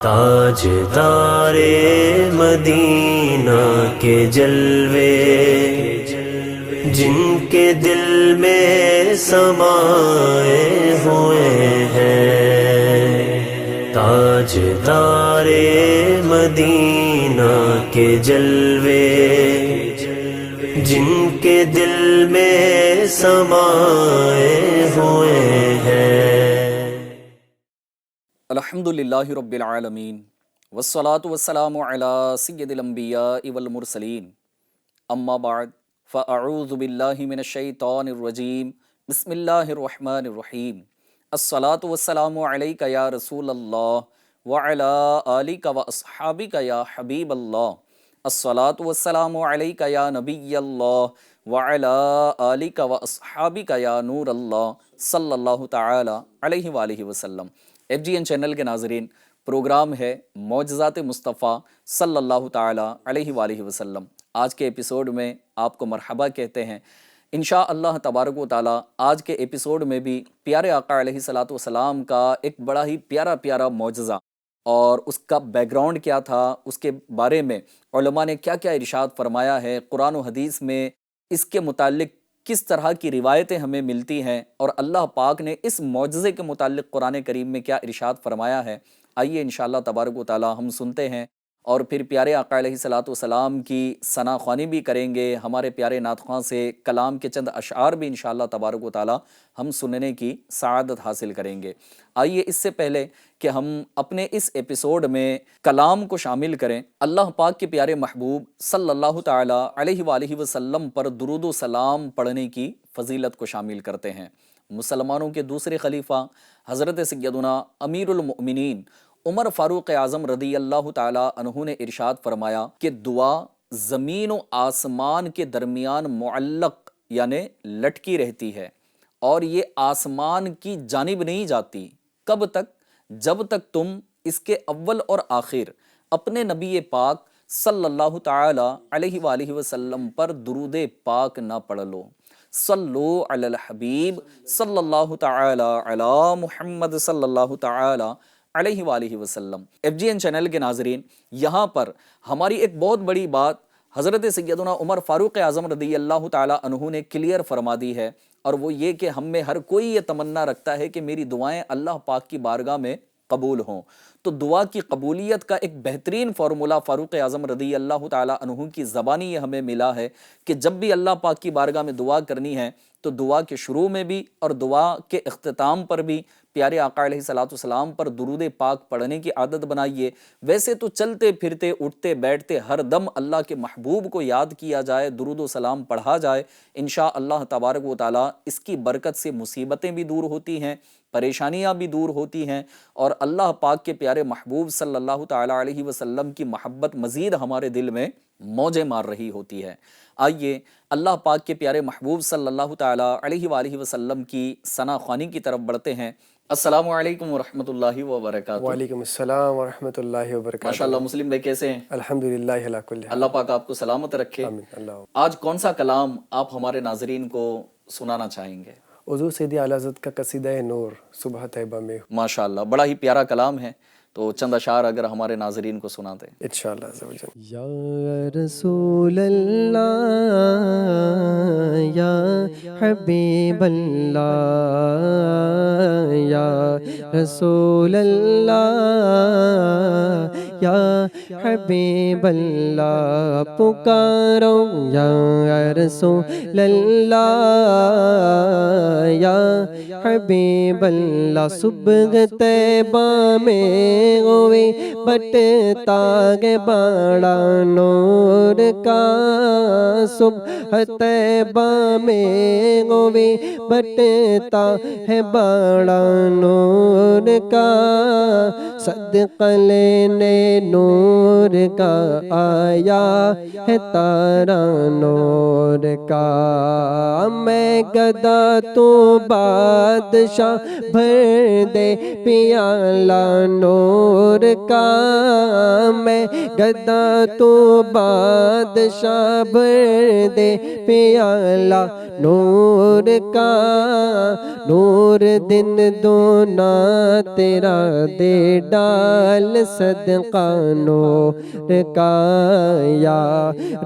تاجدار مدینہ کے جلوے جن کے دل میں سمائے ہوئے ہیں، تاجدار مدینہ کے جلوے جن کے دل میں سمائے ہوئے ہیں۔ الحمدللہ رب العالمین والصلاة والسلام علی سید الانبیاء والمرسلین، اما بعد فاعوذ باللہ من الشیطان الرجیم، بسم اللہ الرحمن الرحیم۔ الصلاة والسلام علیک یا رسول اللہ وعلی آلک واصحابک یا حبیب اللہ، الصلاة والسلام علیک یا نبی اللہ وعلی آلک واصحابک یا نور اللہ صلی اللہ تعالی علیہ وآلہ وسلم۔ ایف جی این چینل کے ناظرین، پروگرام ہے معجزات مصطفیٰ صلی اللہ تعالی علیہ وآلہ وسلم۔ آج کے ایپیسوڈ میں آپ کو مرحبا کہتے ہیں۔ انشاء اللہ تبارک و تعالی آج کے ایپیسوڈ میں بھی پیارے آقا علیہ الصلاۃ والسلام کا ایک بڑا ہی پیارا معجزہ اور اس کا بیک گراؤنڈ کیا تھا، اس کے بارے میں علماء نے کیا کیا ارشاد فرمایا ہے، قرآن و حدیث میں اس کے متعلق کس طرح کی روایتیں ہمیں ملتی ہیں، اور اللہ پاک نے اس معجزے کے متعلق قرآن کریم میں کیا ارشاد فرمایا ہے، آئیے انشاءاللہ تبارک و تعالی ہم سنتے ہیں، اور پھر پیارے آقا علیہ الصلاۃ والسلام کی ثنا خوانی بھی کریں گے، ہمارے پیارے نعت خواں سے کلام کے چند اشعار بھی انشاءاللہ تبارک و تعالی ہم سننے کی سعادت حاصل کریں گے۔ آئیے اس سے پہلے کہ ہم اپنے اس ایپیسوڈ میں کلام کو شامل کریں، اللہ پاک کے پیارے محبوب صلی اللہ تعالی علیہ وآلہ وسلم پر درود و سلام پڑھنے کی فضیلت کو شامل کرتے ہیں۔ مسلمانوں کے دوسرے خلیفہ حضرت سیدنا امیر المؤمنین عمر فاروق اعظم رضی اللہ تعالی عنہ نے ارشاد فرمایا کہ دعا زمین و آسمان کے درمیان معلق یعنی لٹکی رہتی ہے، اور یہ آسمان کی جانب نہیں جاتی، کب تک؟ جب تک تم اس کے اول اور آخر اپنے نبی پاک صلی اللہ تعالی علیہ وآلہ وسلم پر درود پاک نہ پڑھ لو۔ صلو علی الحبیب صلی اللہ تعالی علی محمد صلی اللہ تعالی علیہ وآلہ وسلم۔ ایف جی این چینل کے ناظرین، یہاں پر ہماری ایک بہت بڑی بات حضرت سیدنا عمر فاروق اعظم رضی اللہ تعالی عنہ نے کلیئر فرما دی ہے، اور وہ یہ کہ ہم میں ہر کوئی یہ تمنا رکھتا ہے کہ میری دعائیں اللہ پاک کی بارگاہ میں قبول ہوں۔ تو دعا کی قبولیت کا ایک بہترین فارمولہ فاروق اعظم رضی اللہ تعالی عنہ کی زبانی یہ ہمیں ملا ہے کہ جب بھی اللہ پاک کی بارگاہ میں دعا کرنی ہے تو دعا کے شروع میں بھی اور دعا کے اختتام پر بھی پیارے آقا علیہ الصلاۃ والسلام پر درود پاک پڑھنے کی عادت بنائیے۔ ویسے تو چلتے پھرتے اٹھتے بیٹھتے ہر دم اللہ کے محبوب کو یاد کیا جائے، درود و سلام پڑھا جائے، انشاء اللہ تبارک و تعالی اس کی برکت سے مصیبتیں بھی دور ہوتی ہیں، پریشانیاں بھی دور ہوتی ہیں، اور اللہ پاک کے پیارے محبوب صلی اللہ تعالی علیہ وسلم کی محبت مزید ہمارے دل میں موجیں مار رہی ہوتی ہے۔ آئیے اللہ پاک کے پیارے محبوب صلی اللہ تعالی علیہ وآلہ وسلم کی ثنا خوانی کی طرف بڑھتے ہیں۔ السلام علیکم ورحمۃ اللہ وبرکاتہ۔ وعلیکم السلام ورحمۃ اللہ وبرکاتہ۔ ماشاءاللہ مسلم بھائی کیسے ہیں؟ الحمدللہ علی کل حال۔ اللہ پاک آپ کو سلامت رکھے۔ آمین اللہ۔ آج کون سا کلام آپ ہمارے ناظرین کو سنانا چاہیں گے؟ حضور سیدی اعلیٰ حضرت کا قصیدہ نور صبح طیبہ میں۔ ماشاءاللہ بڑا ہی پیارا کلام ہے، تو چند اشعار اگر ہمارے ناظرین کو سنا دیں۔ انشاءاللہ عز و جل۔ یا رسول اللہ یا حبیب اللہ، یا رسول اللہ یا حبیب اللہ، پکارو یا رسول اللہ یا حبیب اللہ، صبح طیبہ میں ہوئے بٹتا گے بڑا نور کا، صبح طیبہ میں ہوئے بٹتا ہے بڑا نور کا، صدقہ لینے نور کا آیا ہے تارا نور کا، میں گدا تو بادشاہ بھر دے پیالہ نور کا، میں گدا تو بادشاہ بھر دے پیالہ نور کا، نور دن دونا تیرا دے ڈال صدقہ نور کا یا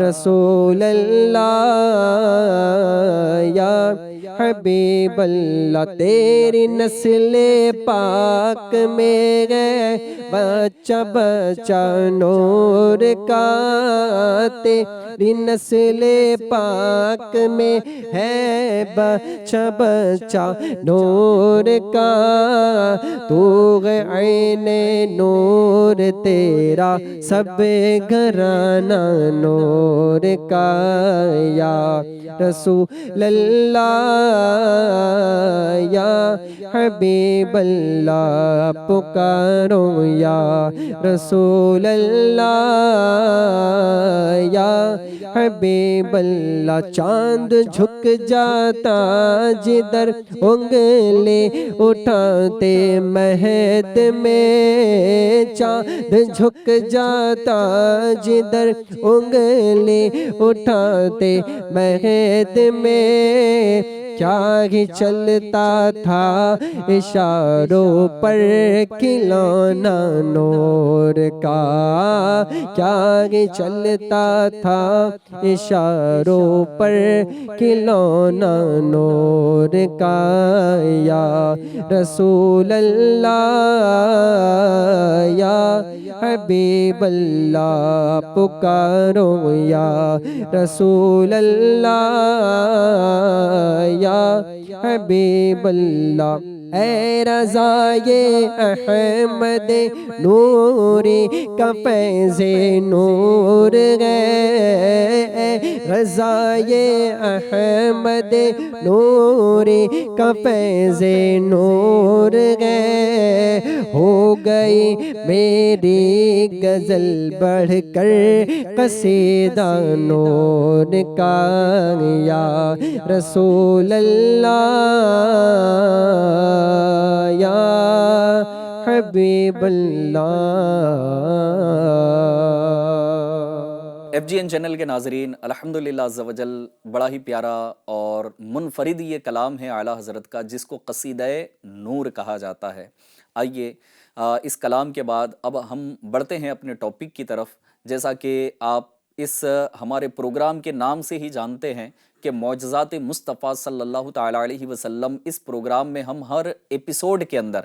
رسول اللہ یا حبیب اللہ، تیری نسل پاک میں ہے بچہ بچہ نور کا، تیری نسل پاک میں ہے بچہ بچہ نور کا، تو عین نور تیرا سب گھرانہ نور کا یا رسول اللہ یا حبیب اللہ، پکارو یا رسول اللہ یا حبیب اللہ۔ چاند جھک جاتا جدھر انگلی اٹھاتے مہد میں، چاند جھک جاتا جدھر انگلی اٹھاتے مہد میں، کیا ہی چلتا تھا اشاروں پر کھلونا نور کا، کیا ہی چلتا تھا اشاروں پر کھلونا نور کا یا رسول اللہ یا حبیب اللہ، پکارو یا رسول اللہ یا حبیب اللہ۔ اے رضائے احمد نوری کا فیض نور ہے، اے رضائے احمد نوری کا فیض نور ہے، ہو گئی میری غزل بڑھ کر قصیدہ نور کا یا رسول اللہ یا حبیب اللہ۔ ایف جی این چینل کے ناظرین، الحمدللہ عز و جل، بڑا ہی پیارا اور منفرد یہ کلام ہے اعلیٰ حضرت کا جس کو قصیدہ نور کہا جاتا ہے۔ آئیے اس کلام کے بعد اب ہم بڑھتے ہیں اپنے ٹاپک کی طرف۔ جیسا کہ آپ اس ہمارے پروگرام کے نام سے ہی جانتے ہیں کہ معجزات مصطفیٰ صلی اللہ تعالیٰ علیہ وسلم، اس پروگرام میں ہم ہر ایپیسوڈ کے اندر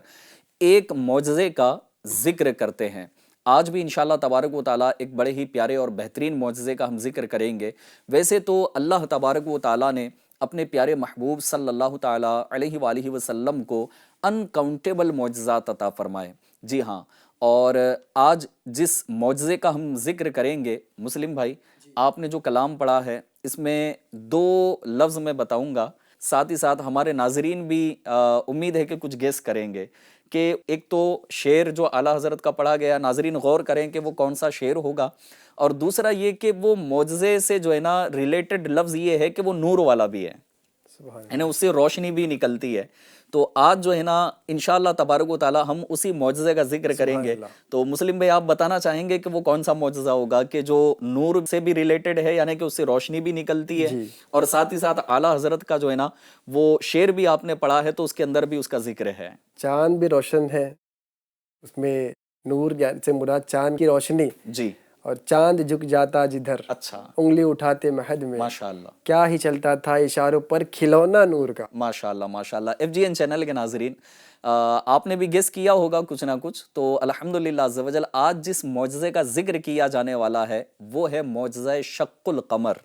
ایک معجزے کا ذکر کرتے ہیں۔ آج بھی انشاءاللہ تبارک و تعالیٰ ایک بڑے ہی پیارے اور بہترین معجزے کا ہم ذکر کریں گے۔ ویسے تو اللہ تبارک و تعالیٰ نے اپنے پیارے محبوب صلی اللہ تعالیٰ علیہ وآلہ وسلم کو انکاؤنٹیبل معجزات عطا فرمائے۔ جی ہاں، اور آج جس معجزے کا ہم ذکر کریں گے مسلم بھائی، آپ نے جو کلام پڑھا ہے اس میں دو لفظ میں بتاؤں گا، ساتھ ہی ساتھ ہمارے ناظرین بھی امید ہے کہ کچھ گیس کریں گے کہ ایک تو شعر جو اعلیٰ حضرت کا پڑھا گیا، ناظرین غور کریں کہ وہ کون سا شعر ہوگا، اور دوسرا یہ کہ وہ معجزے سے جو ہے نا ریلیٹڈ لفظ یہ ہے کہ وہ نور والا بھی ہے، یعنی اس سے روشنی بھی نکلتی ہے۔ تو آج جو ہے نا انشاءاللہ تبارک و تعالیٰ ہم اسی معجزے کا ذکر کریں گے۔ تو مسلم بھائی آپ بتانا چاہیں گے کہ وہ کون سا معجزہ ہوگا کہ جو نور سے بھی ریلیٹڈ ہے، یعنی کہ اس سے روشنی بھی نکلتی ہے، اور ساتھ ہی ساتھ اعلیٰ حضرت کا جو ہے نا وہ شعر بھی آپ نے پڑھا ہے تو اس کے اندر بھی اس کا ذکر ہے۔ چاند بھی روشن ہے، اس میں نور سے مراد چاند کی روشنی، جی، اور چاند جھک جاتا جدھر اچھا، انگلی اٹھاتے مہد میں، ماشاءاللہ، کیا ہی چلتا تھا اشاروں پر کھلونا نور کا۔ ماشاءاللہ ماشاءاللہ۔ ایف جی این چینل کے ناظرین، آپ نے بھی گیس کیا ہوگا کچھ نہ کچھ۔ تو الحمدللہ عز و جل آج جس معجزے کا ذکر کیا جانے والا ہے وہ ہے معجزہ شق القمر۔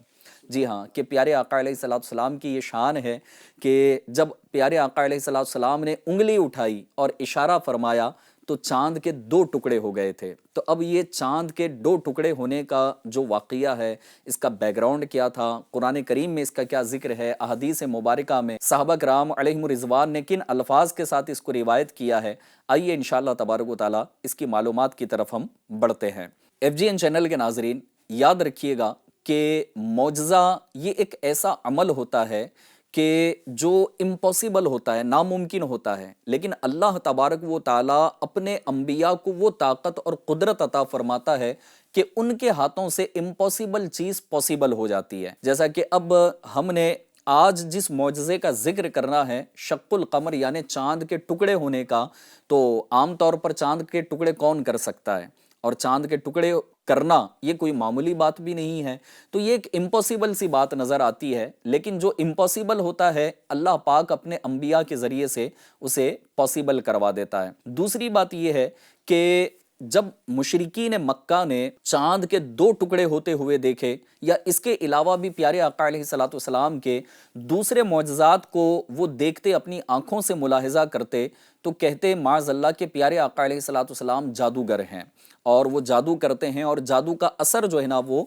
جی ہاں، کہ پیارے آقا علیہ السلام کی یہ شان ہے کہ جب پیارے آقا علیہ السلام نے انگلی اٹھائی اور اشارہ فرمایا تو چاند کے 2 ٹکڑے ہو گئے تھے۔ تو اب یہ چاند کے 2 ٹکڑے ہونے کا جو واقعہ ہے، اس کا بیک گراؤنڈ کیا تھا، قرآن کریم میں اس کا کیا ذکر ہے، احادیث مبارکہ میں صحابہ کرام علیہم الرضوان نے کن الفاظ کے ساتھ اس کو روایت کیا ہے، آئیے انشاءاللہ تبارک و تعالیٰ اس کی معلومات کی طرف ہم بڑھتے ہیں۔ ایف جی این چینل کے ناظرین یاد رکھیے گا کہ معجزہ یہ ایک ایسا عمل ہوتا ہے کہ جو امپاسبل ہوتا ہے، ناممکن ہوتا ہے، لیکن اللہ تبارک و تعالیٰ اپنے انبیاء کو وہ طاقت اور قدرت عطا فرماتا ہے کہ ان کے ہاتھوں سے امپاسبل چیز پاسبل ہو جاتی ہے۔ جیسا کہ اب ہم نے آج جس معجزے کا ذکر کرنا ہے شق القمر یعنی چاند کے ٹکڑے ہونے کا، تو عام طور پر چاند کے ٹکڑے کون کر سکتا ہے، اور چاند کے ٹکڑے کرنا یہ کوئی معمولی بات بھی نہیں ہے، تو یہ ایک امپاسبل سی بات نظر آتی ہے، لیکن جو امپاسبل ہوتا ہے اللہ پاک اپنے انبیاء کے ذریعے سے اسے پاسبل کروا دیتا ہے۔ دوسری بات یہ ہے کہ جب مشرکین مکہ نے چاند کے 2 ٹکڑے ہوتے ہوئے دیکھے، یا اس کے علاوہ بھی پیارے آقا علیہ الصلوۃ والسلام کے دوسرے معجزات کو وہ دیکھتے، اپنی آنکھوں سے ملاحظہ کرتے، تو کہتے معاذ اللہ کہ پیارے آقا علیہ الصلوۃ والسلام جادوگر ہیں، اور وہ جادو کرتے ہیں، اور جادو کا اثر جو ہے نا وہ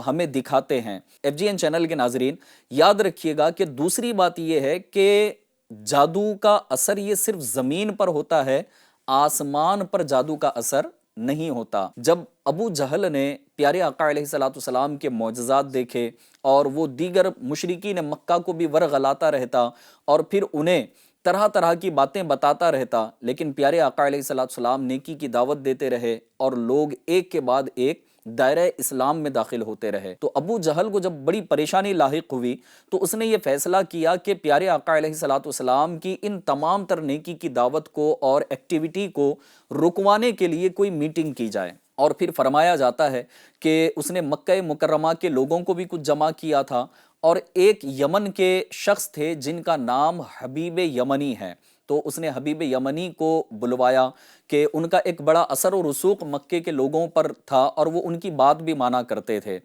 ہمیں دکھاتے ہیں۔ FGN چینل کے ناظرین یاد رکھیے گا کہ دوسری بات یہ ہے کہ جادو کا اثر یہ صرف زمین پر ہوتا ہے، آسمان پر جادو کا اثر نہیں ہوتا۔ جب ابو جہل نے پیارے آقا علیہ الصلوۃ والسلام کے معجزات دیکھے، اور وہ دیگر مشرکین مکہ کو بھی ورغلاتا رہتا، اور پھر انہیں طرح طرح کی باتیں بتاتا رہتا، لیکن پیارے آقا علیہ الصلوۃ والسلام نیکی کی دعوت دیتے رہے، اور لوگ ایک کے بعد ایک دائرہ اسلام میں داخل ہوتے رہے۔ تو ابو جہل کو جب بڑی پریشانی لاحق ہوئی، تو اس نے یہ فیصلہ کیا کہ پیارے آقا علیہ الصلوۃ والسلام کی ان تمام تر نیکی کی دعوت کو اور ایکٹیویٹی کو رکوانے کے لیے کوئی میٹنگ کی جائے۔ اور پھر فرمایا جاتا ہے کہ اس نے مکہ مکرمہ کے لوگوں کو بھی کچھ جمع کیا تھا، اور ایک یمن کے شخص تھے جن کا نام حبیب یمنی ہے، تو اس نے حبیب یمنی کو بلوایا کہ ان کا ایک بڑا اثر و رسوخ مکے کے لوگوں پر تھا، اور وہ ان کی بات بھی مانا کرتے تھے،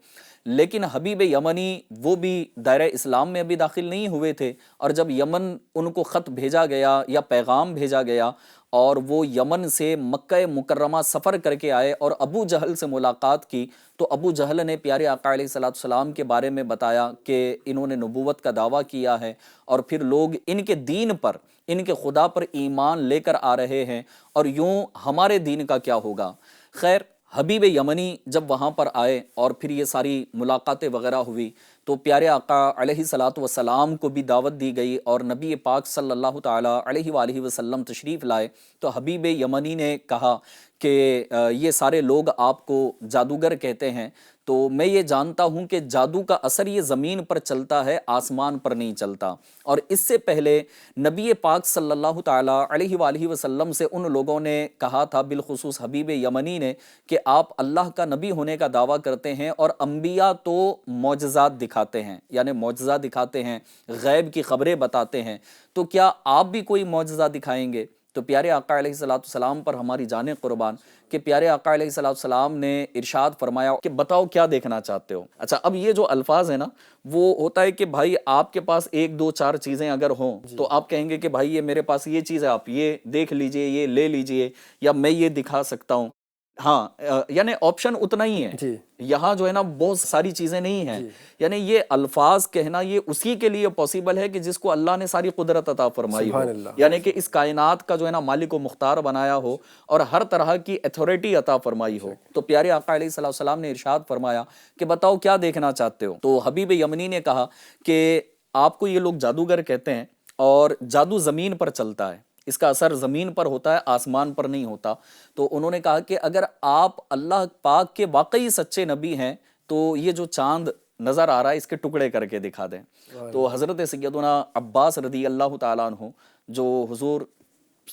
لیکن حبیب یمنی وہ بھی دائرہ اسلام میں ابھی داخل نہیں ہوئے تھے، اور جب یمن ان کو خط بھیجا گیا یا پیغام بھیجا گیا، اور وہ یمن سے مکہ مکرمہ سفر کر کے آئے اور ابو جہل سے ملاقات کی، تو ابو جہل نے پیارے آقا علیہ الصلوۃ والسلام کے بارے میں بتایا کہ انہوں نے نبوت کا دعویٰ کیا ہے، اور پھر لوگ ان کے دین پر، ان کے خدا پر ایمان لے کر آ رہے ہیں، اور یوں ہمارے دین کا کیا ہوگا۔ خیر، حبیب یمنی جب وہاں پر آئے اور پھر یہ ساری ملاقاتیں وغیرہ ہوئی، تو پیارے آقا علیہ الصلوۃ والسلام کو بھی دعوت دی گئی، اور نبی پاک صلی اللہ تعالیٰ علیہ وآلہ وسلم تشریف لائے۔ تو حبیب یمنی نے کہا کہ یہ سارے لوگ آپ کو جادوگر کہتے ہیں، تو میں یہ جانتا ہوں کہ جادو کا اثر یہ زمین پر چلتا ہے، آسمان پر نہیں چلتا۔ اور اس سے پہلے نبی پاک صلی اللہ تعالیٰ علیہ وآلہ وسلم سے ان لوگوں نے کہا تھا، بالخصوص حبیب یمنی نے، کہ آپ اللہ کا نبی ہونے کا دعویٰ کرتے ہیں، اور انبیاء تو معجزات دکھاتے ہیں، یعنی معجزہ دکھاتے ہیں، غیب کی خبریں بتاتے ہیں، تو کیا آپ بھی کوئی معجزہ دکھائیں گے؟ تو پیارے آقا علیہ الصلوۃ والسلام پر ہماری جانیں قربان کہ پیارے آقا علیہ الصلوۃ والسلام نے ارشاد فرمایا کہ بتاؤ کیا دیکھنا چاہتے ہو۔ اچھا، اب یہ جو الفاظ ہیں نا، وہ ہوتا ہے کہ بھائی آپ کے پاس 1 2 4 چیزیں اگر ہوں تو آپ کہیں گے کہ بھائی یہ میرے پاس یہ چیز ہے، آپ یہ دیکھ لیجئے، یہ لے لیجئے، یا میں یہ دکھا سکتا ہوں۔ ہاں، یعنی آپشن اتنا ہی ہے، یہاں جو ہے نا بہت ساری چیزیں نہیں ہیں، یعنی یہ الفاظ کہنا یہ اسی کے لیے پاسبل ہے کہ جس کو اللہ نے ساری قدرت عطا فرمائی ہو، یعنی کہ اس کائنات کا جو ہے نا مالک و مختار بنایا ہو، اور ہر طرح کی اتھارٹی عطا فرمائی ہو۔ تو پیارے آقا علیہ الصلوۃ والسلام نے ارشاد فرمایا کہ بتاؤ کیا دیکھنا چاہتے ہو۔ تو حبیب یمنی نے کہا کہ آپ کو یہ لوگ جادوگر کہتے ہیں، اور جادو زمین پر چلتا ہے، اس کا اثر زمین پر ہوتا ہے، آسمان پر نہیں ہوتا۔ تو انہوں نے کہا کہ اگر آپ اللہ پاک کے واقعی سچے نبی ہیں تو یہ جو چاند نظر آ رہا ہے اس کے ٹکڑے کر کے دکھا دیں۔ تو حضرت سیدنا عباس رضی اللہ تعالیٰ عنہ، جو حضور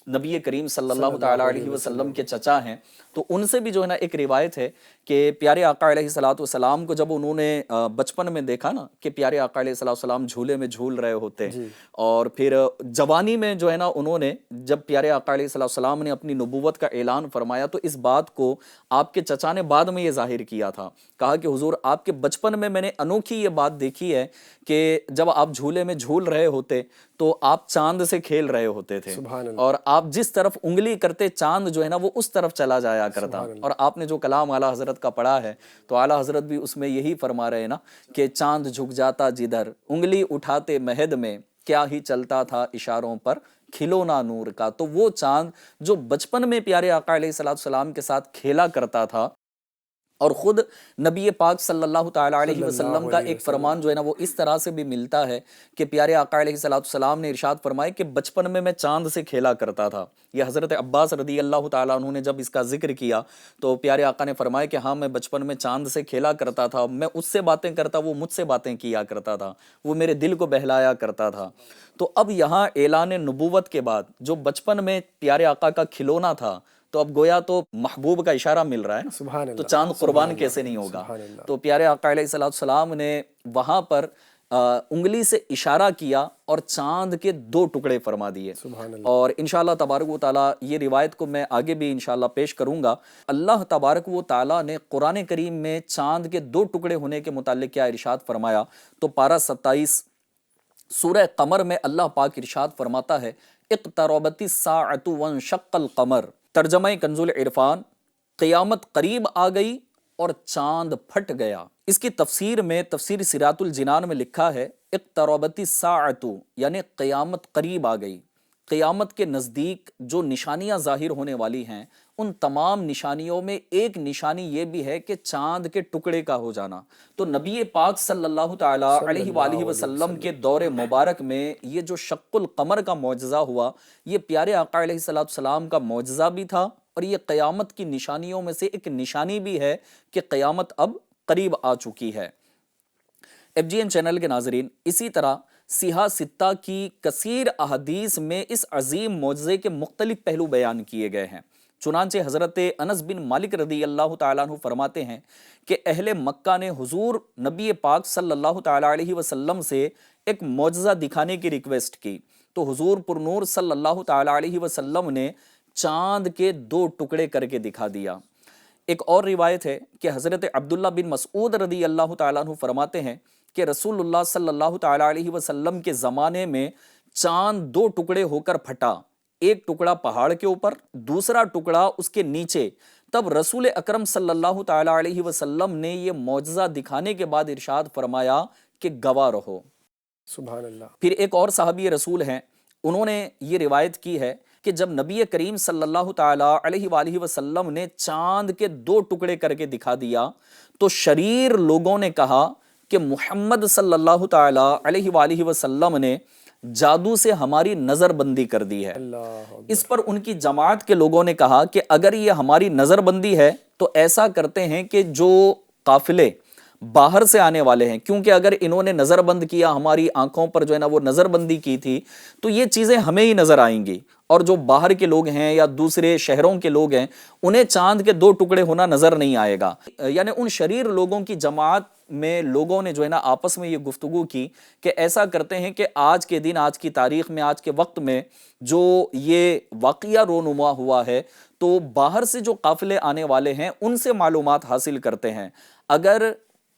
نبی کریم صلی اللہ تعالیٰ علیہ وسلم کے چچا ہیں، تو ان سے بھی جو ہے نا ایک روایت ہے کہ پیارے آقا علیہ الصلوۃ والسلام کو جب انہوں نے بچپن میں دیکھا نا کہ پیارے آقا علیہ الصلوۃ والسلام جھولے میں جھول رہے ہوتے ہیں، اور پھر جوانی میں جو ہے نا انہوں نے جب پیارے آقا علیہ الصلوۃ والسلام نے اپنی نبوت کا اعلان فرمایا، تو اس بات کو آپ کے چچا نے بعد میں یہ ظاہر کیا تھا، کہا کہ حضور آپ کے بچپن میں نے انوکھی یہ بات دیکھی ہے کہ جب آپ جھولے میں جھول رہے ہوتے تو آپ چاند سے کھیل رہے ہوتے تھے، اور آپ جس طرف انگلی کرتے چاند جو ہے نا وہ اس طرف چلا جایا کرتا۔ اور آپ نے جو کلام اعلیٰ حضرت کا پڑھا ہے تو اعلیٰ حضرت بھی اس میں یہی فرما رہے ہیں نا کہ چاند جھک جاتا جدھر، انگلی اٹھاتے مہد میں، کیا ہی چلتا تھا اشاروں پر کھلونا نور کا۔ تو وہ چاند جو بچپن میں پیارے آقا علیہ الصلوۃ والسلام کے ساتھ کھیلا کرتا تھا، اور خود نبی پاک صلی اللہ تعالیٰ علیہ وسلم کا ایک فرمان جو ہے نا وہ اس طرح سے بھی ملتا ہے کہ پیارے آقا علیہ السلام نے ارشاد فرمائے کہ بچپن میں چاند سے کھیلا کرتا تھا۔ یہ حضرت عباس رضی اللہ تعالیٰ عنہ نے جب اس کا ذکر کیا تو پیارے آقا نے فرمایا کہ ہاں میں بچپن میں چاند سے کھیلا کرتا تھا، میں اس سے باتیں کرتا، وہ مجھ سے باتیں کیا کرتا تھا، وہ میرے دل کو بہلایا کرتا تھا۔ تو اب یہاں اعلان نبوت کے بعد جو بچپن میں پیارے آقا کا کھلونا تھا تو اب گویا تو محبوب کا اشارہ مل رہا ہے، سبحان اللہ، تو چاند قربان کیسے نہیں ہوگا؟ سبحان اللہ۔ تو پیارے آقا علیہ السلام نے وہاں پر انگلی سے اشارہ کیا اور چاند کے 2 ٹکڑے فرما دیے۔ سبحان اللہ۔ اور انشاءاللہ تبارک و تعالیٰ یہ روایت کو میں آگے بھی انشاءاللہ پیش کروں گا۔ اللہ تبارک و تعالیٰ نے قرآن کریم میں چاند کے 2 ٹکڑے ہونے کے متعلق کیا ارشاد فرمایا؟ تو پارہ 27 سورہ قمر میں اللہ پاک ارشاد فرماتا ہے اقتربت الساعۃ وانشق القمر، ترجمہ کنز العرفان، قیامت قریب آ گئی اور چاند پھٹ گیا۔ اس کی تفسیر میں تفسیر صراط الجنان میں لکھا ہے اقتربت الساعۃ یعنی قیامت قریب آ گئی۔ قیامت کے نزدیک جو نشانیاں ظاہر ہونے والی ہیں ان تمام نشانیوں میں ایک نشانی یہ بھی ہے کہ چاند کے ٹکڑے کا ہو جانا۔ تو نبی پاک صلی اللہ تعالیٰ علیہ وآلہ وسلم کے دور مبارک میں یہ جو شق القمر کا معجزہ ہوا یہ پیارے آقا علیہ السلام کا معجزہ بھی تھا اور یہ قیامت کی نشانیوں میں سے ایک نشانی بھی ہے کہ قیامت اب قریب آ چکی ہے۔ FGN چینل کے ناظرین، اسی طرح سیاہ ستہ کی کثیر احادیث میں اس عظیم معجزے کے مختلف پہلو بیان کیے گئے ہیں۔ چنانچہ حضرت انس بن مالک رضی اللہ تعالیٰ عنہ فرماتے ہیں کہ اہل مکہ نے حضور نبی پاک صلی اللہ تعالیٰ علیہ وسلم سے ایک معجزہ دکھانے کی ریکویسٹ کی تو حضور پر نور صلی اللہ تعالیٰ علیہ وسلم نے چاند کے 2 ٹکڑے کر کے دکھا دیا۔ ایک اور روایت ہے کہ حضرت عبداللہ بن مسعود رضی اللہ تعالیٰ عنہ فرماتے ہیں کہ رسول اللہ صلی اللہ تعالیٰ علیہ وسلم کے زمانے میں چاند 2 ٹکڑے ہو کر پھٹا، ایک ٹکڑا پہاڑ کے اوپر، دوسرا ٹکڑا اس کے نیچے۔ تب رسول اکرم صلی اللہ تعالیٰ علیہ وسلم نے یہ معجزہ دکھانے کے بعد ارشاد فرمایا کہ گواہ رہو۔ سبحان اللہ۔ پھر ایک اور صحابی رسول ہیں، انہوں نے یہ روایت کی ہے کہ جب نبی کریم صلی اللہ تعالیٰ علیہ وآلہ وسلم نے چاند کے 2 ٹکڑے کر کے دکھا دیا تو شریر لوگوں نے کہا کہ محمد صلی اللہ تعالیٰ علیہ وآلہ وسلم نے جادو سے ہماری نظر بندی کر دی ہے۔ اس پر ان کی جماعت کے لوگوں نے کہا کہ اگر یہ ہماری نظر بندی ہے تو ایسا کرتے ہیں کہ جو قافلے باہر سے آنے والے ہیں، کیونکہ اگر انہوں نے نظر بند کیا ہماری آنکھوں پر جو ہے نا وہ نظر بندی کی تھی تو یہ چیزیں ہمیں ہی نظر آئیں گی، اور جو باہر کے لوگ ہیں یا دوسرے شہروں کے لوگ ہیں انہیں چاند کے 2 ٹکڑے ہونا نظر نہیں آئے گا۔ یعنی ان شریر لوگوں کی جماعت میں لوگوں نے جو ہے نا آپس میں یہ گفتگو کی کہ ایسا کرتے ہیں کہ آج کے دن، آج کی تاریخ میں، آج کے وقت میں جو یہ واقعہ رونما ہوا ہے تو باہر سے جو قافلے آنے والے ہیں ان سے معلومات حاصل کرتے ہیں۔ اگر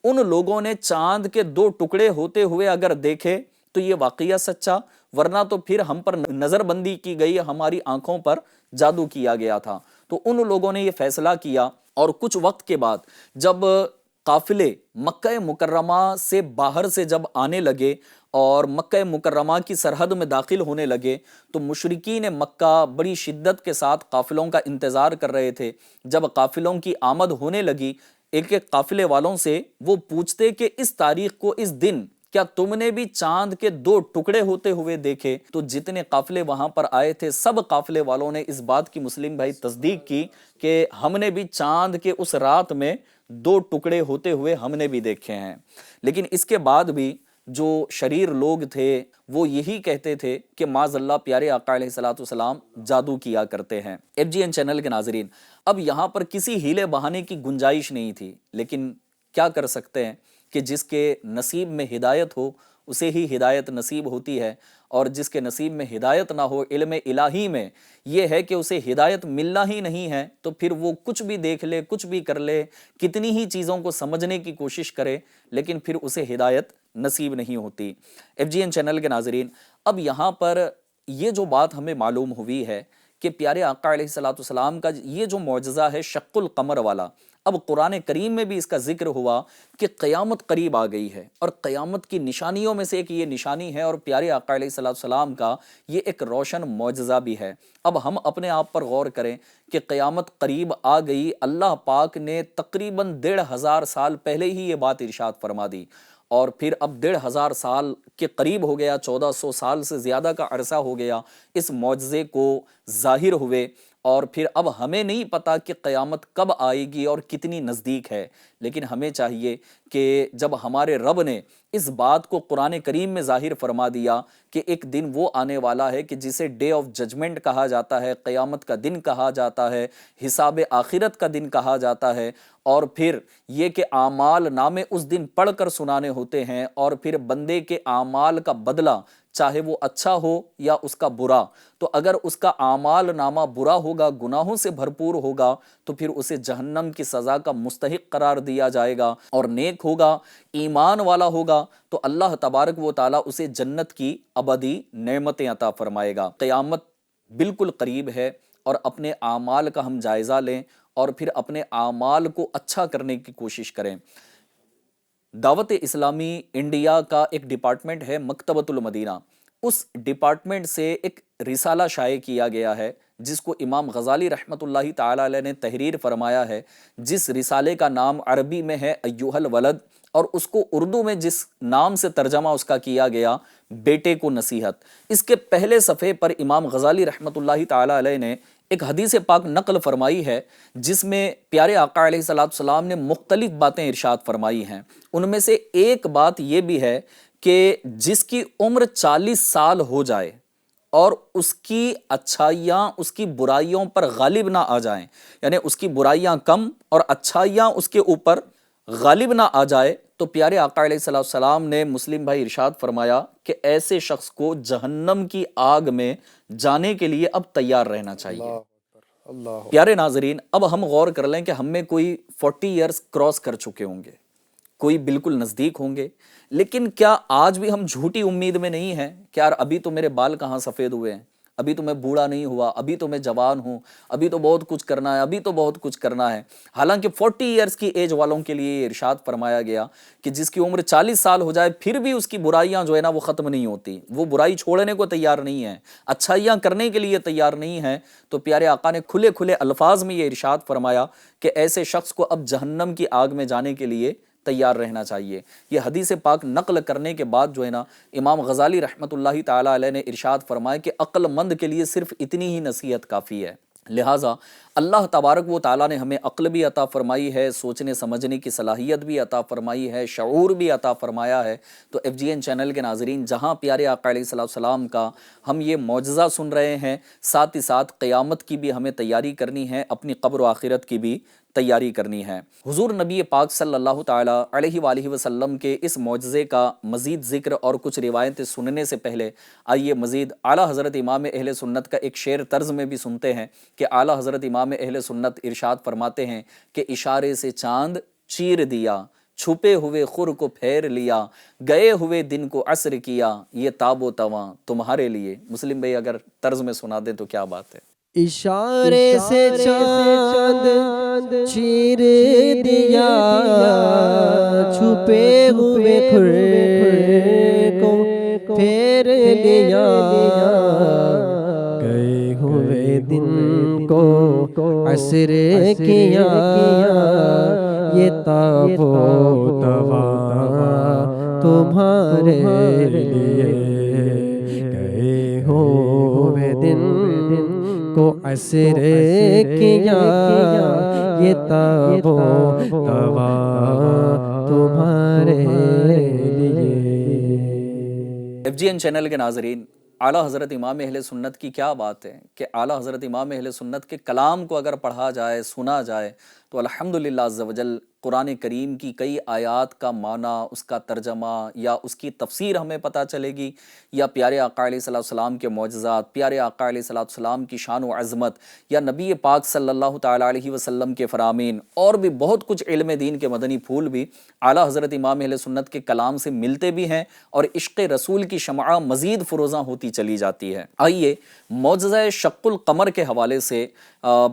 ان لوگوں نے چاند کے 2 ٹکڑے ہوتے ہوئے اگر دیکھے تو یہ واقعہ سچا، ورنہ تو پھر ہم پر نظر بندی کی گئی، ہماری آنکھوں پر جادو کیا گیا تھا۔ تو ان لوگوں نے یہ فیصلہ کیا اور کچھ وقت کے بعد جب قافلے مکہ مکرمہ سے باہر سے جب آنے لگے اور مکہ مکرمہ کی سرحد میں داخل ہونے لگے تو مشرکین مکہ بڑی شدت کے ساتھ قافلوں کا انتظار کر رہے تھے۔ جب قافلوں کی آمد ہونے لگی ایک ایک قافلے والوں سے وہ پوچھتے کہ اس تاریخ کو، اس دن کیا تم نے بھی چاند کے 2 ٹکڑے ہوتے ہوئے دیکھے؟ تو جتنے قافلے وہاں پر آئے تھے سب قافلے والوں نے اس بات کی مسلم بھائی تصدیق کی کہ ہم نے بھی چاند کے اس رات میں 2 ٹکڑے ہوتے ہوئے ہم نے بھی دیکھے ہیں۔ لیکن اس کے بعد بھی جو شریر لوگ تھے وہ یہی کہتے تھے کہ معاذ اللہ پیارے آقا علیہ السلام جادو کیا کرتے ہیں۔ FGN چینل کے ناظرین، اب یہاں پر کسی ہیلے بہانے کی گنجائش نہیں تھی، لیکن کیا کر سکتے ہیں کہ جس کے نصیب میں ہدایت ہو اسے ہی ہدایت نصیب ہوتی ہے، اور جس کے نصیب میں ہدایت نہ ہو، علم الہی میں یہ ہے کہ اسے ہدایت ملنا ہی نہیں ہے، تو پھر وہ کچھ بھی دیکھ لے، کچھ بھی کر لے، کتنی ہی چیزوں کو سمجھنے کی کوشش کرے، لیکن پھر اسے ہدایت نصیب نہیں ہوتی۔ FGN چینل کے ناظرین، اب یہاں پر یہ جو بات ہمیں معلوم ہوئی ہے کہ پیارے آقا علیہ السلام کا یہ جو معجزہ ہے شق القمر والا، اب قرآن کریم میں بھی اس کا ذکر ہوا کہ قیامت قریب آ گئی ہے، اور قیامت کی نشانیوں میں سے ایک یہ نشانی ہے، اور پیارے آقا علیہ السلام کا یہ ایک روشن معجزہ بھی ہے۔ اب ہم اپنے آپ پر غور کریں کہ قیامت قریب آ گئی، اللہ پاک نے تقریباً 1500 سال پہلے ہی یہ بات ارشاد فرما دی، اور پھر اب 1500 سال کے قریب ہو گیا، 1400 سال سے زیادہ کا عرصہ ہو گیا اس معجزے کو ظاہر ہوئے، اور پھر اب ہمیں نہیں پتا کہ قیامت کب آئے گی اور کتنی نزدیک ہے، لیکن ہمیں چاہیے کہ جب ہمارے رب نے اس بات کو قرآن کریم میں ظاہر فرما دیا کہ ایک دن وہ آنے والا ہے کہ جسے ڈے آف ججمنٹ کہا جاتا ہے، قیامت کا دن کہا جاتا ہے، حساب آخرت کا دن کہا جاتا ہے، اور پھر یہ کہ اعمال نامے اس دن پڑھ کر سنانے ہوتے ہیں، اور پھر بندے کے اعمال کا بدلہ چاہے وہ اچھا ہو یا اس کا برا، تو اگر اس کا اعمال نامہ برا ہوگا، گناہوں سے بھرپور ہوگا، تو پھر اسے جہنم کی سزا کا مستحق قرار دیا جائے گا، اور نیک ہوگا، ایمان والا ہوگا، تو اللہ تبارک و تعالیٰ اسے جنت کی ابدی نعمتیں عطا فرمائے گا۔ قیامت بالکل قریب ہے، اور اپنے اعمال کا ہم جائزہ لیں، اور پھر اپنے اعمال کو اچھا کرنے کی کوشش کریں۔ دعوت اسلامی انڈیا کا ایک ڈپارٹمنٹ ہے مکتبۃ المدینہ، اس ڈپارٹمنٹ سے ایک رسالہ شائع کیا گیا ہے جس کو امام غزالی رحمۃ اللہ تعالی علیہ نے تحریر فرمایا ہے، جس رسالے کا نام عربی میں ہے ایھا الولد، اور اس کو اردو میں جس نام سے ترجمہ اس کا کیا گیا بیٹے کو نصیحت۔ اس کے پہلے صفحے پر امام غزالی رحمۃ اللہ تعالی علیہ نے ایک حدیث پاک نقل فرمائی ہے جس میں پیارے آقا علیہ السلام نے مختلف باتیں ارشاد فرمائی ہیں۔ ان میں سے ایک بات یہ بھی ہے کہ جس کی عمر 40 سال ہو جائے اور اس کی اچھائیاں اس کی برائیوں پر غالب نہ آ جائیں، یعنی اس کی برائیاں کم اور اچھائیاں اس کے اوپر غالب نہ آ جائے، تو پیارے آقا علیہ السلام نے مسلم بھائی ارشاد فرمایا کہ ایسے شخص کو جہنم کی آگ میں جانے کے لیے اب تیار رہنا چاہیے۔ اللہ پیارے ناظرین، اب ہم غور کر لیں کہ ہم میں کوئی 40 ایئرز کراس کر چکے ہوں گے، کوئی بالکل نزدیک ہوں گے، لیکن کیا آج بھی ہم جھوٹی امید میں نہیں ہیں کہ یار ابھی تو میرے بال کہاں سفید ہوئے ہیں، ابھی تو میں بوڑھا نہیں ہوا، ابھی تو میں جوان ہوں، ابھی تو بہت کچھ کرنا ہے، ابھی تو بہت کچھ کرنا ہے۔ حالانکہ 40 ایئرز کی ایج والوں کے لیے یہ ارشاد فرمایا گیا کہ جس کی عمر 40 سال ہو جائے پھر بھی اس کی برائیاں جو ہے نا وہ ختم نہیں ہوتی، وہ برائی چھوڑنے کو تیار نہیں ہے، اچھائیاں کرنے کے لیے تیار نہیں ہے۔ تو پیارے آقا نے کھلے کھلے الفاظ میں یہ ارشاد فرمایا کہ ایسے شخص کو اب جہنم کی آگ میں جانے کے لیے تیار رہنا چاہیے۔ یہ حدیث پاک نقل کرنے کے بعد جو ہے نا امام غزالی رحمۃ اللہ تعالی علیہ نے ارشاد فرمایا کہ عقل مند کے لیے صرف اتنی ہی نصیحت کافی ہے۔ لہٰذا اللہ تبارک و تعالیٰ نے ہمیں عقل بھی عطا فرمائی ہے، سوچنے سمجھنے کی صلاحیت بھی عطا فرمائی ہے، شعور بھی عطا فرمایا ہے۔ تو FGN چینل کے ناظرین، جہاں پیارے آقا علیہ السلام کا ہم یہ معجزہ سن رہے ہیں، ساتھ ہی ساتھ قیامت کی بھی ہمیں تیاری کرنی ہے، اپنی قبر و آخرت کی بھی تیاری کرنی ہے۔ حضور نبی پاک صلی اللہ تعالیٰ علیہ وآلہ وسلم کے اس معجزے کا مزید ذکر اور کچھ روایتیں سننے سے پہلے آئیے مزید اعلیٰ حضرت امام اہل سنت کا ایک شعر طرز میں بھی سنتے ہیں کہ اعلیٰ حضرت امام اہل سنت ارشاد فرماتے ہیں کہ اشارے سے چاند چیر دیا، چھپے ہوئے خور کو پھیر لیا، گئے ہوئے دن کو عصر کیا، یہ تاب و تواں تمہارے لیے۔ مسلم بھائی اگر طرز میں سنا دیں تو کیا بات ہے۔ اشارے سے چاند چیر دیا، چھپے ہوئے خور کو پھیر لیا، گئے ہوئے دن کو عصر کیا، یہ تاب و تواں تمہارے لیے، گئے ہوئے دن کو عصر کیا، یہ تاب و تواں تمہارے لیے۔ FGN چینل کے ناظرین، اعلیٰ حضرت امام اہل سنت کی کیا بات ہے کہ اعلیٰ حضرت امام اہل سنت کے کلام کو اگر پڑھا جائے، سنا جائے تو الحمدللہ عز و جل قرآن کریم کی کئی آیات کا معنی، اس کا ترجمہ یا اس کی تفسیر ہمیں پتہ چلے گی، یا پیارے آقا علیہ السلام کے معجزات، پیارے آقا علیہ السلام کی شان و عظمت، یا نبی پاک صلی اللہ تعالیٰ علیہ وسلم کے فرامین، اور بھی بہت کچھ علم دین کے مدنی پھول بھی اعلیٰ حضرت امام اہل سنت کے کلام سے ملتے بھی ہیں، اور عشق رسول کی شمع مزید فروزاں ہوتی چلی جاتی ہے۔ آئیے معجزہ شق القمر کے حوالے سے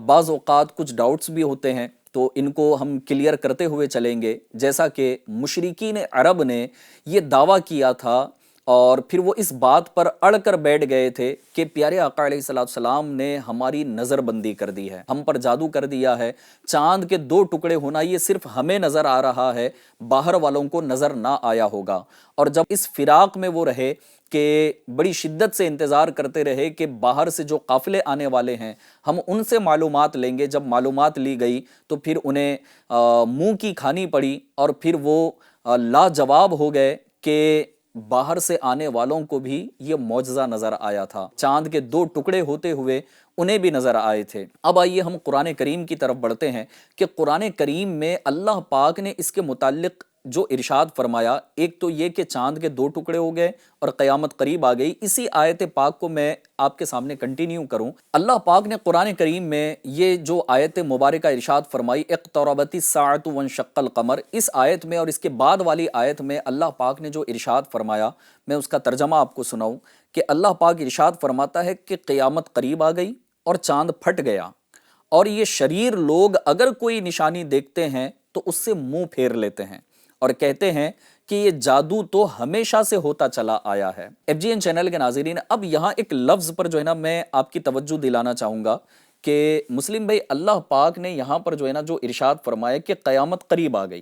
بعض اوقات کچھ ڈاؤٹس بھی ہوتے ہیں تو ان کو ہم کلیئر کرتے ہوئے چلیں گے. جیسا کہ مشرکین عرب نے یہ دعویٰ کیا تھا اور پھر وہ اس بات پر اڑ کر بیٹھ گئے تھے کہ پیارے آقا علیہ السلام نے ہماری نظر بندی کر دی ہے، ہم پر جادو کر دیا ہے، چاند کے 2 ٹکڑے ہونا یہ صرف ہمیں نظر آ رہا ہے، باہر والوں کو نظر نہ آیا ہوگا. اور جب اس فراق میں وہ رہے کہ بڑی شدت سے انتظار کرتے رہے کہ باہر سے جو قافلے آنے والے ہیں ہم ان سے معلومات لیں گے، جب معلومات لی گئی تو پھر انہیں منہ کی کھانی پڑی اور پھر وہ لاجواب ہو گئے کہ باہر سے آنے والوں کو بھی یہ معجزہ نظر آیا تھا، چاند کے 2 ٹکڑے ہوتے ہوئے انہیں بھی نظر آئے تھے. اب آئیے ہم قرآن کریم کی طرف بڑھتے ہیں کہ قرآن کریم میں اللہ پاک نے اس کے متعلق جو ارشاد فرمایا، ایک تو یہ کہ چاند کے 2 ٹکڑے ہو گئے اور قیامت قریب آ گئی. اسی آیت پاک کو میں آپ کے سامنے کنٹینیو کروں. اللہ پاک نے قرآن کریم میں یہ جو آیت مبارکہ ارشاد فرمائی اقتربت الساعۃ وانشق القمر، اس آیت میں اور اس کے بعد والی آیت میں اللہ پاک نے جو ارشاد فرمایا میں اس کا ترجمہ آپ کو سناؤں کہ اللہ پاک ارشاد فرماتا ہے کہ قیامت قریب آ گئی اور چاند پھٹ گیا اور یہ شریر لوگ اگر کوئی نشانی دیکھتے ہیں تو اس سے منہ پھیر لیتے ہیں اور کہتے ہیں کہ یہ جادو تو ہمیشہ سے ہوتا چلا آیا ہے. FGN چینل کے ناظرین، اب یہاں ایک لفظ پر جو ہے نا میں آپ کی توجہ دلانا چاہوں گا کہ مسلم بھائی، اللہ پاک نے یہاں پر جو ہے نا جو ارشاد فرمایا کہ قیامت قریب آ گئی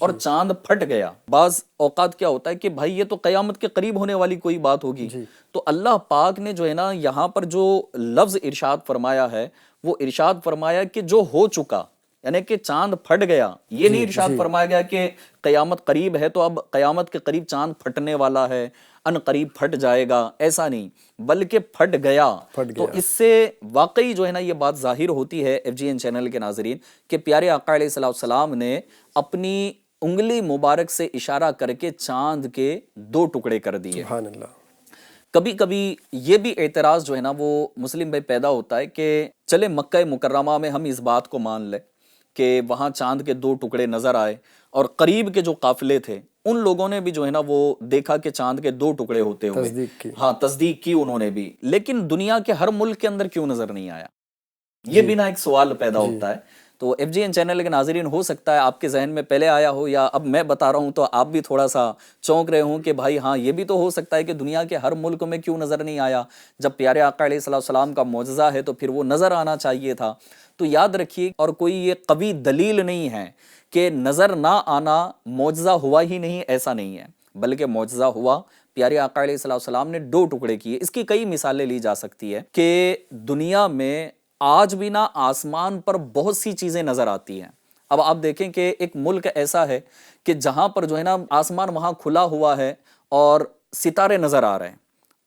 اور چاند پھٹ گیا. بعض اوقات کیا ہوتا ہے کہ بھائی یہ تو قیامت کے قریب ہونے والی کوئی بات ہوگی، تو اللہ پاک نے جو ہے نا یہاں پر جو لفظ ارشاد فرمایا ہے وہ ارشاد فرمایا کہ جو ہو چکا، یعنی کہ چاند پھٹ گیا. یہ نہیں ارشاد فرمایا گیا کہ قیامت قریب ہے تو اب قیامت کے قریب چاند پھٹنے والا ہے، ان قریب پھٹ جائے گا، ایسا نہیں، بلکہ پھٹ گیا. تو اس سے واقعی جو ہے نا یہ بات ظاہر ہوتی ہے FGN چینل کے ناظرین کہ پیارے آقا علیہ السلام نے اپنی انگلی مبارک سے اشارہ کر کے چاند کے 2 ٹکڑے کر دیے. سبحان اللہ. کبھی کبھی یہ بھی اعتراض جو ہے نا وہ مسلم بھائی پیدا ہوتا ہے کہ چلے مکہ مکرمہ میں ہم اس بات کو مان لیں کہ وہاں چاند کے 2 ٹکڑے نظر آئے اور قریب کے جو قافلے تھے ان لوگوں نے بھی جو ہے نا وہ دیکھا کہ چاند کے 2 ٹکڑے ہوتے ہوئے، تصدیق کی. ہاں تصدیق کی انہوں نے بھی، لیکن دنیا کے ہر ملک کے اندر کیوں نظر نہیں آیا؟ یہ بھی نا ایک سوال پیدا ہوتا ہے. تو FGN چینل کے ناظرین، ہو سکتا ہے آپ کے ذہن میں پہلے آیا ہو یا اب میں بتا رہا ہوں تو آپ بھی تھوڑا سا چونک رہے ہوں کہ بھائی ہاں یہ بھی تو ہو سکتا ہے کہ دنیا کے ہر ملک میں کیوں نظر نہیں آیا؟ جب پیارے آقا علیہ السلام کا معجزہ ہے تو پھر وہ نظر آنا چاہیے تھا. تو یاد رکھیے، اور کوئی یہ قوی دلیل نہیں ہے کہ نظر نہ آنا معجزہ ہوا ہی نہیں، ایسا نہیں ہے، بلکہ معجزہ ہوا. پیارے آقا علیہ السلام نے 2 ٹکڑے کیے. اس کی کئی مثالیں لی جا سکتی ہے کہ دنیا میں آج بھی نا آسمان پر بہت سی چیزیں نظر آتی ہیں. اب آپ دیکھیں کہ ایک ملک ایسا ہے کہ جہاں پر جو ہے نا آسمان وہاں کھلا ہوا ہے اور ستارے نظر آ رہے ہیں،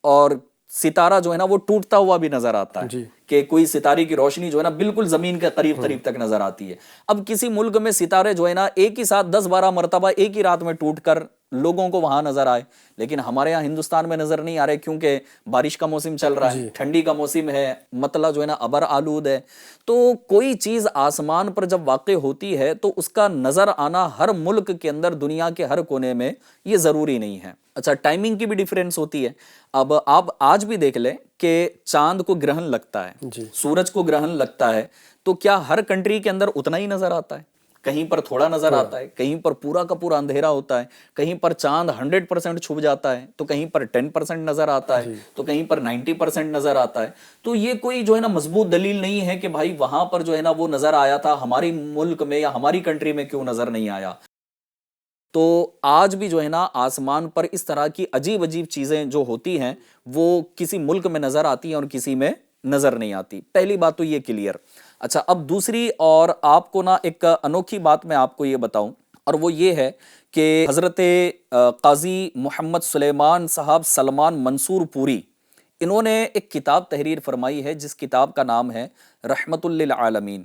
اور ستارہ جو ہے نا وہ ٹوٹتا ہوا بھی نظر آتا ہے کہ کوئی ستارے کی روشنی جو ہے نا بالکل زمین کے قریب تک نظر آتی ہے. اب کسی ملک میں ستارے جو ہے نا ایک ہی ساتھ 10-12 مرتبہ ایک ہی رات میں ٹوٹ کر لوگوں کو وہاں نظر آئے، لیکن ہمارے یہاں ہندوستان میں نظر نہیں آ رہے کیونکہ بارش کا موسم چل رہا ہے، ٹھنڈی کا موسم ہے، مطلع جو ہے نا ابر آلود ہے. تو کوئی چیز آسمان پر جب واقع ہوتی ہے تو اس کا نظر آنا ہر ملک کے اندر، دنیا کے ہر کونے میں یہ ضروری نہیں ہے. اچھا، ٹائمنگ کی بھی ڈیفرنس ہوتی ہے. اب آپ آج بھی دیکھ لیں کہ چاند کو گرہن لگتا ہے، سورج کو گرہن لگتا ہے، تو کیا ہر کنٹری کے اندر اتنا ہی نظر آتا ہے؟ کہیں پر تھوڑا نظر آتا ہے، کہیں پر پورا کا پورا اندھیرا ہوتا ہے، کہیں پر چاند 100% چھپ جاتا ہے، تو کہیں پر 10% نظر آتا ہے، تو کہیں پر 90% نظر آتا ہے. تو یہ کوئی جو ہے نا مضبوط دلیل نہیں ہے کہ بھائی وہاں پر جو ہے نا وہ نظر آیا تھا، ہماری ملک میں یا ہماری کنٹری میں کیوں نظر نہیں آیا. تو آج بھی جو ہے نا آسمان پر اس طرح کی عجیب عجیب چیزیں جو ہوتی ہیں وہ کسی ملک میں نظر آتی ہیں اور کسی میں نظر نہیں آتی. پہلی بات تو یہ کلیئر. اچھا، اب دوسری اور آپ کو نا ایک انوکھی بات میں آپ کو یہ بتاؤں، اور وہ یہ ہے کہ حضرت قاضی محمد سلیمان صاحب سلمان منصور پوری، انہوں نے ایک کتاب تحریر فرمائی ہے جس کتاب کا نام ہے رحمت للعالمین.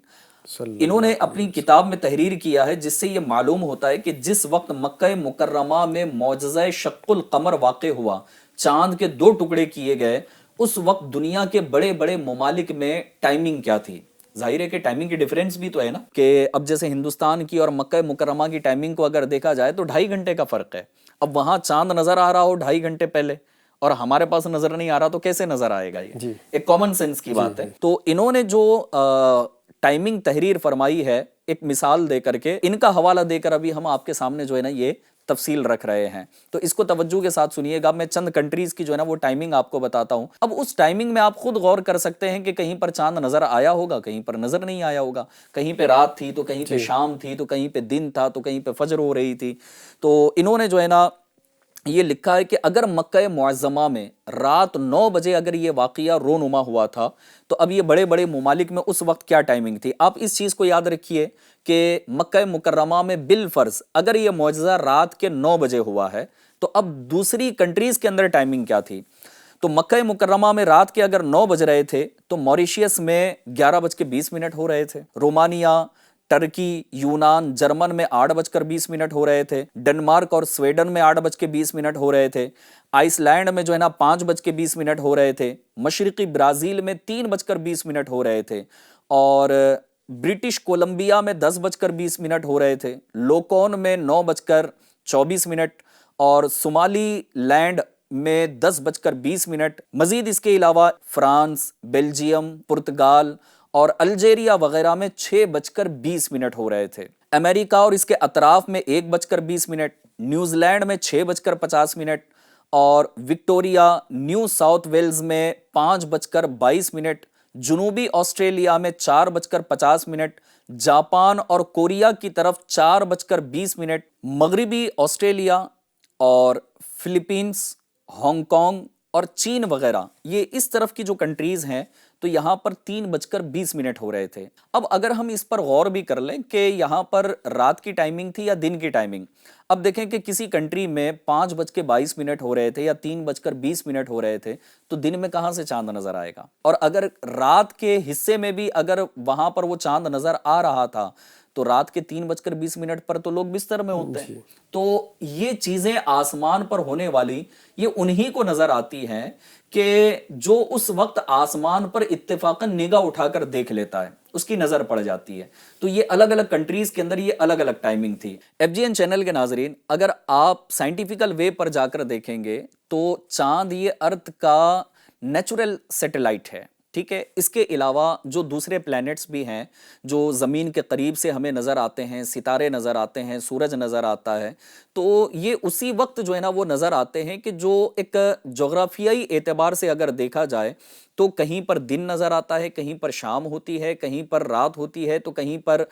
انہوں نے اپنی کتاب میں تحریر کیا ہے جس سے یہ معلوم ہوتا ہے کہ جس وقت مکہ مکرمہ میں معجزہ شق القمر واقع ہوا، چاند کے 2 ٹکڑے کیے گئے، اس وقت دنیا کے بڑے بڑے ممالک میں ٹائمنگ کیا تھی؟ ظاہر ہے کہ ٹائمنگ کی ڈیفرنس بھی تو ہے نا، کہ اب جیسے ہندوستان کی اور مکہ مکرمہ کی ٹائمنگ کو اگر دیکھا جائے تو 2.5 گھنٹے کا فرق ہے. اب وہاں چاند نظر آ رہا ہو 2.5 گھنٹے پہلے اور ہمارے پاس نظر نہیں آ رہا تو کیسے نظر آئے گا؟ یہ ایک کامن سینس کی بات ہے. تو انہوں نے جو ٹائمنگ تحریر فرمائی ہے ایک مثال دے کر کے، ان کا حوالہ دے کر ابھی ہم آپ کے سامنے جو ہے نا یہ تفصیل رکھ رہے ہیں، تو اس کو توجہ کے ساتھ سنیے گا۔ میں چند کنٹریز کی جو ہے نا وہ ٹائمنگ آپ کو بتاتا ہوں۔ اب اس ٹائمنگ میں آپ خود غور کر سکتے ہیں کہ کہیں پر چاند نظر آیا ہوگا، کہیں پر نظر نہیں آیا ہوگا، کہیں پہ رات تھی تو کہیں پہ شام تھی، تو کہیں پہ دن تھا تو کہیں پہ فجر ہو رہی تھی۔ تو انہوں نے جو ہے نا یہ لکھا ہے کہ اگر مکہ معظمہ میں رات 9 بجے اگر یہ واقعہ رونما ہوا تھا تو اب یہ بڑے بڑے ممالک میں اس وقت کیا ٹائمنگ تھی۔ آپ اس چیز کو یاد رکھیے کہ مکہ مکرمہ میں بالفرض اگر یہ معجزہ رات کے 9 بجے ہوا ہے تو اب دوسری کنٹریز کے اندر ٹائمنگ کیا تھی۔ تو مکہ مکرمہ میں رات کے اگر 9 بج رہے تھے تو موریشیس میں 11:20 ہو رہے تھے، رومانیہ، ٹرکی، یونان، جرمن میں 8:20 ہو رہے تھے، ڈنمارک اور سویڈن میں 8:20 ہو رہے تھے، آئس لینڈ میں جو ہے نا 5:20 ہو رہے تھے، مشرقی برازیل میں 3:20 ہو رہے تھے، اور برٹش کولمبیا میں 10:20 ہو رہے تھے، لوکون میں 9:24 اور صومالی لینڈ میں 10:20۔ مزید اس کے علاوہ فرانس، بیلجیم، پرتگال اور الجیریا وغیرہ میں 6:20 ہو رہے تھے۔ امریکہ اور اس کے اطراف میں 1:20، نیوزی لینڈ میں 6:50 اور وکٹوریا نیو ساؤتھ ویلز میں 5:22، جنوبی آسٹریلیا میں 4:50، جاپان اور کوریا کی طرف 4:20، مغربی آسٹریلیا اور فلپینس، ہانگ کانگ اور چین وغیرہ یہ اس طرف کی جو کنٹریز ہیں تو یہاں پر 3:20 ہو رہے تھے۔ اب اگر ہم اس پر غور بھی کر لیں کہ یہاں پر رات کی ٹائمنگ تھی یا دن کی ٹائمنگ، اب دیکھیں کہ کسی کنٹری میں 5:22 ہو رہے تھے یا 3:20 ہو رہے تھے تو دن میں کہاں سے چاند نظر آئے گا، اور اگر رات کے حصے میں بھی اگر وہاں پر وہ چاند نظر آ رہا تھا تو رات کے 3:20 پر تو لوگ بستر میں ہوتے ہیں۔ تو یہ چیزیں آسمان پر ہونے والی یہ انہی کو نظر آتی ہیں کہ جو اس وقت آسمان پر اتفاقاً نگاہ اٹھا کر دیکھ لیتا ہے، اس کی نظر پڑ جاتی ہے۔ تو یہ الگ الگ کنٹریز کے اندر یہ الگ الگ ٹائمنگ تھی۔ FGN چینل کے ناظرین، اگر آپ سائنٹیفیکل وے پر جا کر دیکھیں گے تو چاند یہ ارتھ کا نیچرل سیٹلائٹ ہے، ٹھیک ہے۔ اس کے علاوہ جو دوسرے پلینٹس بھی ہیں جو زمین کے قریب سے ہمیں نظر آتے ہیں، ستارے نظر آتے ہیں، سورج نظر آتا ہے، تو یہ اسی وقت جو ہے نا وہ نظر آتے ہیں کہ جو ایک جغرافیائی اعتبار سے اگر دیکھا جائے تو کہیں پر دن نظر آتا ہے، کہیں پر شام ہوتی ہے، کہیں پر رات ہوتی ہے، تو کہیں پر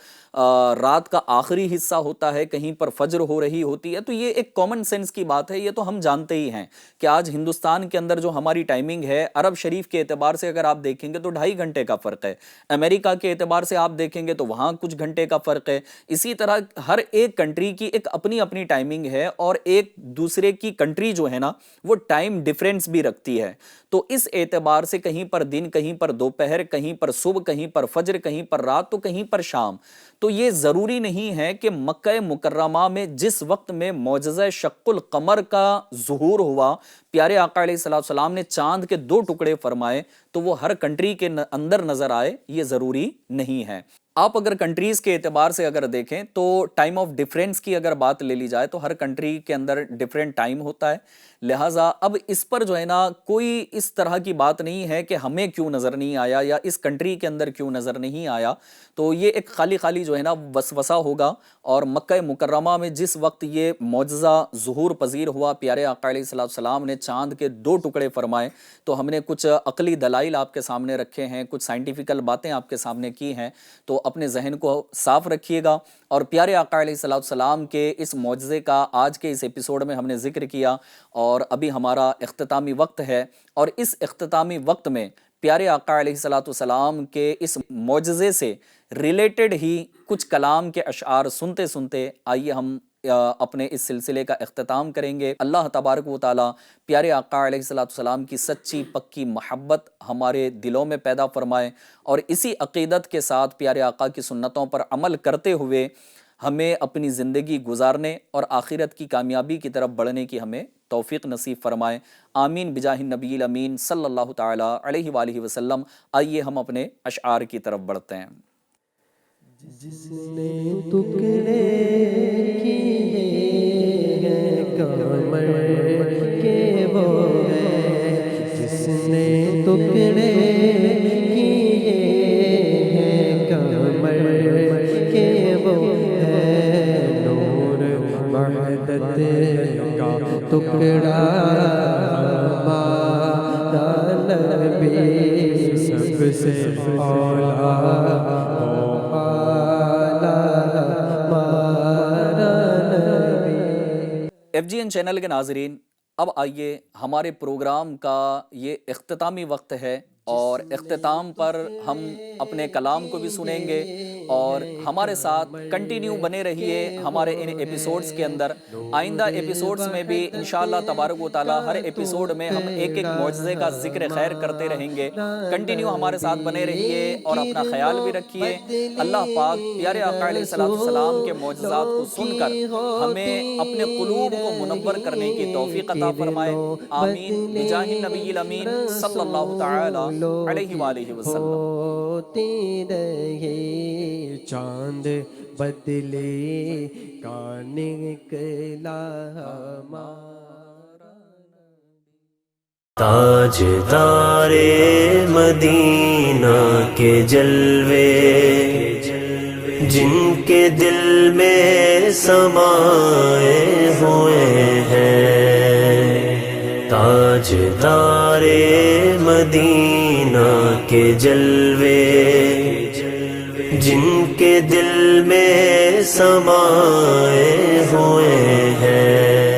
رات کا آخری حصہ ہوتا ہے، کہیں پر فجر ہو رہی ہوتی ہے۔ تو یہ ایک کامن سینس کی بات ہے، یہ تو ہم جانتے ہی ہیں کہ آج ہندوستان کے اندر جو ہماری ٹائمنگ ہے عرب شریف کے اعتبار سے اگر آپ دیکھیں گے تو 2.5 گھنٹے کا فرق ہے، امریکہ کے اعتبار سے آپ دیکھیں گے تو وہاں کچھ گھنٹے کا فرق ہے۔ اسی طرح ہر ایک کنٹری کی ایک اپنی اپنی ٹائمنگ ہے اور ایک دوسرے کی کنٹری جو ہے نا وہ ٹائم ڈیفرنس بھی رکھتی ہے۔ تو اس اعتبار سے کہیں پر دن، کہیں پر دوپہر، کہیں پر صبح، کہیں پر فجر، کہیں پر رات، تو کہیں پر شام۔ تو یہ ضروری نہیں ہے کہ مکہ مکرمہ میں جس وقت میں معجزہ شق القمر کا ظہور ہوا، پیارے آقا علیہ السلام نے چاند کے 2 ٹکڑے فرمائے تو وہ ہر کنٹری کے اندر نظر آئے، یہ ضروری نہیں ہے۔ آپ اگر کنٹریز کے اعتبار سے اگر دیکھیں تو ٹائم آف ڈیفرنس کی اگر بات لے لی جائے تو ہر کنٹری کے اندر ڈیفرنٹ ٹائم ہوتا ہے، لہٰذا اب اس پر جو ہے نا کوئی اس طرح کی بات نہیں ہے کہ ہمیں کیوں نظر نہیں آیا یا اس کنٹری کے اندر کیوں نظر نہیں آیا، تو یہ ایک خالی جو ہے نا وسوسہ ہوگا۔ اور مکہ مکرمہ میں جس وقت یہ معجزہ ظہور پذیر ہوا، پیارے آقا علیہ السلام نے چاند کے 2 ٹکڑے فرمائے، تو ہم نے کچھ عقلی دلائل آپ کے سامنے رکھے ہیں، کچھ سائنٹیفیکل باتیں آپ کے سامنے کی ہیں، تو اپنے ذہن کو صاف رکھیے گا۔ اور پیارے آقا علیہ السلام کے اس معجزے کا آج کے اس ایپیسوڈ میں ہم نے ذکر کیا، اور ابھی ہمارا اختتامی وقت ہے، اور اس اختتامی وقت میں پیارے آقا علیہ السلام کے اس معجزے سے ریلیٹڈ ہی کچھ کلام کے اشعار سنتے سنتے آئیے ہم اپنے اس سلسلے کا اختتام کریں گے۔ اللہ تبارک و تعالیٰ پیارے آقا علیہ السلام کی سچی پکی محبت ہمارے دلوں میں پیدا فرمائے، اور اسی عقیدت کے ساتھ پیارے آقا کی سنتوں پر عمل کرتے ہوئے ہمیں اپنی زندگی گزارنے اور آخرت کی کامیابی کی طرف بڑھنے کی ہمیں توفیق نصیب فرمائے۔ آمین بجاہ النبی الامین صلی اللہ تعالیٰ علیہ وآلہ وسلم۔ آئیے ہم اپنے اشعار کی طرف بڑھتے ہیں۔ جس نے ٹکڑے کیے ہیں کمر کے وہ ہے، جس نے ٹکڑے کیے ہیں کمر کے وہ ہے نور وحدت کا ٹکڑا ہمارا نبی سب سے اولا ہمارا نبی۔ ایف جی این چینل کے ناظرین، اب آئیے ہمارے پروگرام کا یہ اختتامی وقت ہے، اور اختتام پر ہم اپنے کلام کو بھی سنیں گے، اور ہمارے ساتھ کنٹینیو بنے رہیے ہمارے ان ایپیسوڈز کے اندر۔ آئندہ ایپیسوڈز میں بھی انشاءاللہ تبارک و تعالی ہر ایپیسوڈ میں ہم ایک ایک معجزے کا ذکر خیر کرتے رہیں گے۔ کنٹینیو ہمارے ساتھ بنے رہیے اور اپنا خیال بھی رکھیے۔ اللہ پاک پیارے آقا علیہ السلام کے معجزات کو سن کر ہمیں اپنے قلوب کو منور کرنے کی توفیق عطا فرمائے، آمین بجاہ النبی الامین صلی اللہ تعالی علیہ وآلہ وسلم۔ ہوتی رہے چاند بدلے کا نکلا ہمارا تاجدار مدینہ کے جلوے، جن کے دل میں سمائے ہوئے ہیں، تاجدار مدینہ کے جلوے، جن کے دل میں سمائے ہوئے ہیں۔